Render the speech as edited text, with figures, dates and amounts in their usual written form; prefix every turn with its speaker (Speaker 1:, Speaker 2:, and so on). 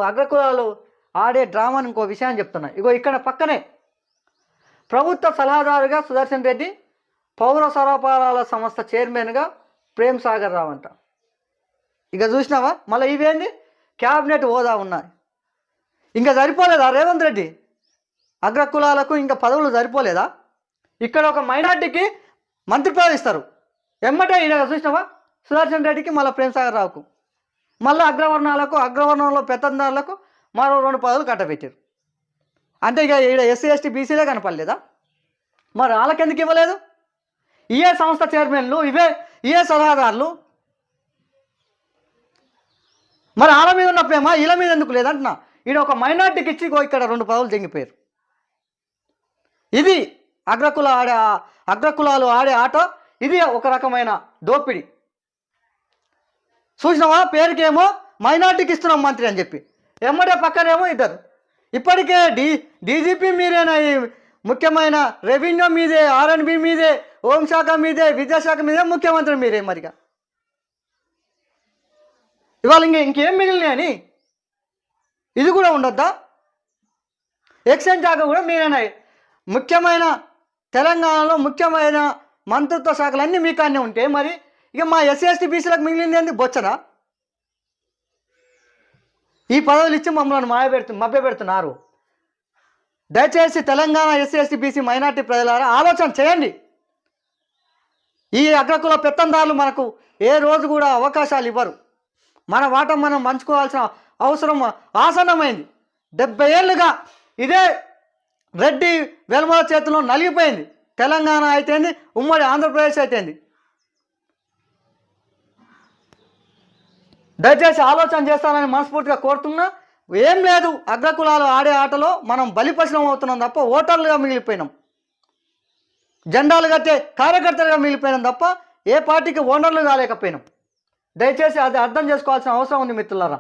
Speaker 1: అగ్రకులాలు ఆడే డ్రామాని ఇంకో విషయాన్ని చెప్తున్నా. ఇగో ఇక్కడ పక్కనే ప్రభుత్వ సలహాదారుగా సుదర్శన్ రెడ్డి, పౌర సరఫరాల సంస్థ చైర్మన్గా ప్రేమ్ సాగర్ రావు అంట. ఇక చూసినావా, మళ్ళీ ఇవేంది క్యాబినెట్ హోదా ఉన్నాయి. ఇంకా సరిపోలేదా రేవంత్ రెడ్డి? అగ్రకులాలకు ఇంకా పదవులు సరిపోలేదా? ఇక్కడ ఒక మైనార్టీకి మంత్రి పదవి ఇస్తారు, ఎమ్మటే ఈయన చూసినావా సుదర్శన్ రెడ్డికి, మళ్ళీ ప్రేమ్ సాగర్ రావుకు, మళ్ళీ అగ్రవర్ణంలో పెత్తందారులకు మరో 2 పదవులు కట్టబెట్టారు. అంటే ఇక ఈడ ఎస్సీ ఎస్టీ బీసీలే కనపడలేదా? మరి వాళ్ళకెందుకు ఇవ్వలేదు? ఇయే సంస్థ చైర్మన్లు, ఇయే సలహాదారులు, మరి వాళ్ళ మీద ఉన్న ప్రేమ వీళ్ళ మీద ఎందుకు లేదంటున్నా. ఈడ ఒక మైనార్టీకి ఇచ్చి ఇక్కడ 2 పదవులు తెంగిపోయారు. ఇది అగ్రకులాలు ఆడే ఆట. ఇది ఒక రకమైన దోపిడి. చూసినావా, పేరుకేమో మైనార్టీకి ఇస్తున్నాం మంత్రి అని చెప్పి, ఎమ్మడే పక్కనేమో ఇద్దరు. ఇప్పటికే డీజీపీ మీరేనా, ముఖ్యమైన రెవెన్యూ మీదే, R&B మీదే, హోంశాఖ మీదే, విద్యాశాఖ మీదే, ముఖ్యమంత్రి మీరే. మరిగా ఇవాళ ఇంకేం మిగిలినాయని ఇది కూడా ఉండొద్దా? ఎక్సైజ్ శాఖ కూడా మీరేనా? ముఖ్యమైన తెలంగాణలో ముఖ్యమైన మంత్రిత్వ శాఖలన్నీ మీకానే ఉంటే మరి ఇక మా ఎస్సీ ఎస్టీ బీసీలకు మిగిలింది ఏంది? బొచ్చనా? ఈ పదవులు ఇచ్చి మమ్మల్ని మభ్యపెడుతున్నారు. దయచేసి Telangana SC ST BC minority ప్రజలారా ఆలోచన చేయండి. ఈ అగ్రకుల పెత్తందారులు మనకు ఏ రోజు కూడా అవకాశాలు ఇవ్వరు. మన వాటా మనం పంచుకోవాల్సిన అవసరం ఆసన్నమైంది. 70 ఏళ్ళుగా ఇదే రెడ్డి వెల్మల చేతిలో నలిగిపోయింది. తెలంగాణ అయితేంది, ఉమ్మడి ఆంధ్రప్రదేశ్ అయితేంది. దయచేసి ఆలోచన చేస్తానని మనస్ఫూర్తిగా కోరుతున్నా. ఏం లేదు, అగ్రకులాలు ఆడే ఆటలో మనం బలిపశులం అవుతున్నాం తప్ప ఓటర్లుగా మిగిలిపోయినాం, జెండాలు కట్టే కార్యకర్తలుగా మిగిలిపోయినాం తప్ప ఏ పార్టీకి ఓనర్లు కాలేకపోయినాం. దయచేసి అది అర్థం చేసుకోవాల్సిన అవసరం ఉంది మిత్రులారా.